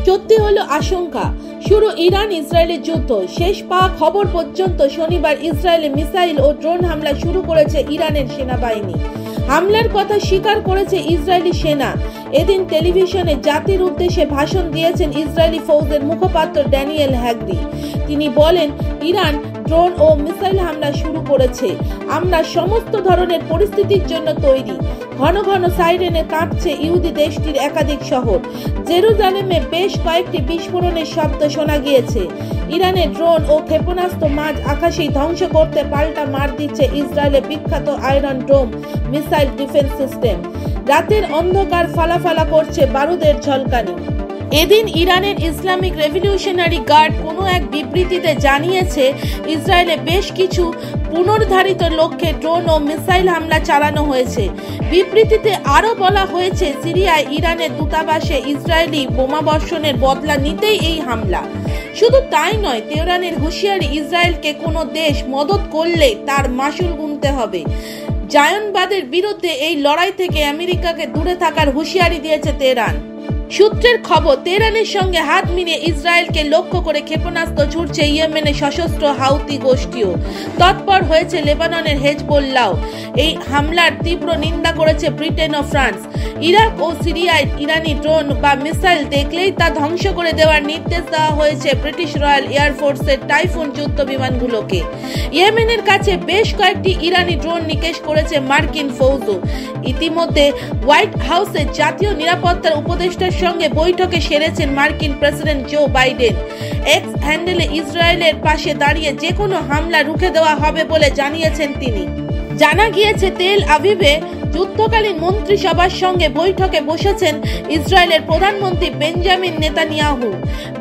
সত্যি হলো আশঙ্কা। শুরু ইরান ইসরায়েলের যুদ্ধ, শেষ পাওয়া খবর পর্যন্ত শনিবার ইসরায়েলে মিসাইল ও ড্রোন হামলা শুরু করেছে ইরানের সেনাবাহিনী। হামলার কথা স্বীকার করেছে ইসরায়েলি সেনা। এদিন টেলিভিশনে জাতির উদ্দেশ্যে ভাষণ দিয়েছেন ইসরায়েলি ফৌজের মুখপাত্র ড্যানিয়েল হ্যাগরি। তিনি বলেন, ইরান ড্রোন ও মিসাইল হামলা শুরু করেছে। আমরা সমস্ত ধরনের পরিস্থিতির জন্য তৈরি। ঘন ঘন সাইরেনে কাঁপছে ইহুদি দেশটির একাধিক শহর। জেরুজালেমে বেশ কয়েকটি বিস্ফোরণের শব্দ শোনা গিয়েছে। ইরানের ড্রোন ও ক্ষেপণাস্ত্র মাঝ আকাশেই ধ্বংস করতে পাল্টা মার দিচ্ছে ইসরায়েলের বিখ্যাত আয়রন ডোম মিসাইল ডিফেন্স সিস্টেম। রাতের অন্ধকার ফালাফালা করছে বারুদের ঝলকানি। এদিন ইরানের ইসলামিক রেভলিউশনারি গার্ড কোনো এক বিবৃতিতে জানিয়েছে, ইসরায়েলে বেশ কিছু পুনর্ধারিত লক্ষ্যে ড্রোন ও মিসাইল হামলা চালানো হয়েছে। বিবৃতিতে আরও বলা হয়েছে, সিরিয়ায় ইরানের দূতাবাসে ইসরায়েলি বোমাবর্ষণের বদলা নিতেই এই হামলা। শুধু তাই নয়, তেহরানের হুঁশিয়ারি, ইসরায়েলকে কোনো দেশ মদদ করলে তার মাসুল গুনতে হবে। জায়নবাদের বিরুদ্ধে এই লড়াই থেকে আমেরিকাকে দূরে থাকার হুঁশিয়ারি দিয়েছে তেহরান। সূত্রের খবর, তেহরানের সঙ্গে হাত মিলিয়ে ইসরায়েলকে লক্ষ্য করে ক্ষেপণাস্ত্র ছুটছে ইয়েমেনের সশস্ত্র হাউতি গোষ্ঠীও। তৎপর হয়েছে লেবাননের হেজবোল্লাহ। এই হামলার তীব্র নিন্দা করেছে ব্রিটেন ও ফ্রান্স। ইরাক ও সিরিয়ায় ইরানি ড্রোন বা মিসাইল দেখলেই তা ধ্বংস করে দেওয়ার নির্দেশ দেওয়া হয়েছে ব্রিটিশ রয়্যাল এয়ারফোর্সের টাইফুন যুদ্ধ বিমানগুলোকে। ইয়েমেনের কাছে বেশ কয়েকটি ইরানি ড্রোন নিকেশ করেছে মার্কিন ফৌজও। ইতিমধ্যে হোয়াইট হাউসের জাতীয় নিরাপত্তার উপদেষ্টার সঙ্গে বৈঠকে সেরেছেন মার্কিন প্রেসিডেন্ট জো বাইডেন। এক্স হ্যান্ডেলে ইসরায়েলের পাশে দাঁড়িয়ে যে কোনো হামলা রুখে দেওয়া হবে বলে জানিয়েছেন তিনি। জানা গিয়েছে, তেল আভিভে যুদ্ধকালীন মন্ত্রিসভার সঙ্গে বৈঠকে বসেছেন ইসরায়েলের প্রধানমন্ত্রী বেঞ্জামিন নেতানিয়াহু।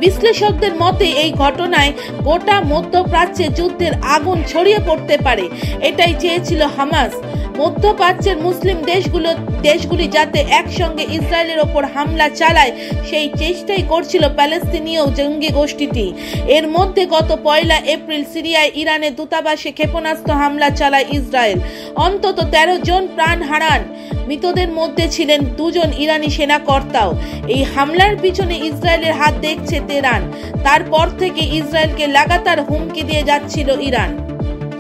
বিশ্লেষকদের মতে এই ঘটনায় গোটা মধ্যপ্রাচ্যে যুদ্ধের আগুন ছড়িয়ে পড়তে পারে। এটাই চেয়েছিল হামাস। মধ্যপ্রাচ্যের মুসলিম দেশগুলি যাতে একসঙ্গে ইসরায়েলের ওপর হামলা চালায়, সেই চেষ্টাই করছিল প্যালেস্তিনীয় জঙ্গি গোষ্ঠীটি। এর মধ্যে গত 1 এপ্রিল সিরিয়ায় ইরানের দূতাবাসে ক্ষেপণাস্ত্র হামলা চালায় ইসরায়েল। অন্তত 13 জন প্রাণ হারান। মৃতদের মধ্যে ছিলেন 2 জন ইরানি সেনা কর্তাও। এই হামলার পিছনে ইসরায়েলের হাত দেখছে তেহরান। তারপর থেকে ইসরায়েলকে লাগাতার হুমকি দিয়ে যাচ্ছিল ইরান।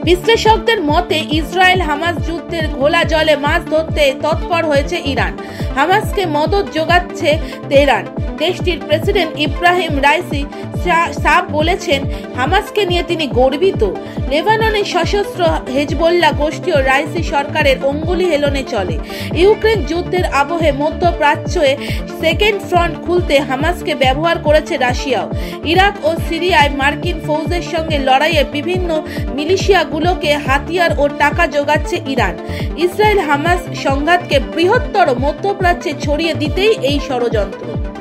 বিশ্লেষকদের মতে, ইসরায়েল হামাস যুদ্ধের ঘোলা জলে মাছ ধরতে তৎপর হয়েছে ইরান। হামাসকে মদত যোগাচ্ছে তেহরান। দেশটির প্রেসিডেন্ট ইব্রাহিম রাইসি সাফ বলেছেন, হামাসকে নিয়ে তিনি গর্বিত। লেবাননের সশস্ত্র হেজবোল্লাহ গোষ্ঠীও রাইসি সরকারের অঙ্গুলি হেলনে চলে। ইউক্রেন যুদ্ধের আবহে মধ্যপ্রাচ্যে সেকেন্ড ফ্রন্ট খুলতে হামাসকে ব্যবহার করেছে রাশিয়াও। ইরাক ও সিরিয়ায় মার্কিন ফৌজের সঙ্গে লড়াইয়ে বিভিন্ন মিলিশিয়াগুলোকে হাতিয়ার ও টাকা যোগাচ্ছে ইরান। ইসরায়েল হামাস সংঘাতকে বৃহত্তর মধ্যপ্রাচ্যে ছড়িয়ে দিতেই এই ষড়যন্ত্র।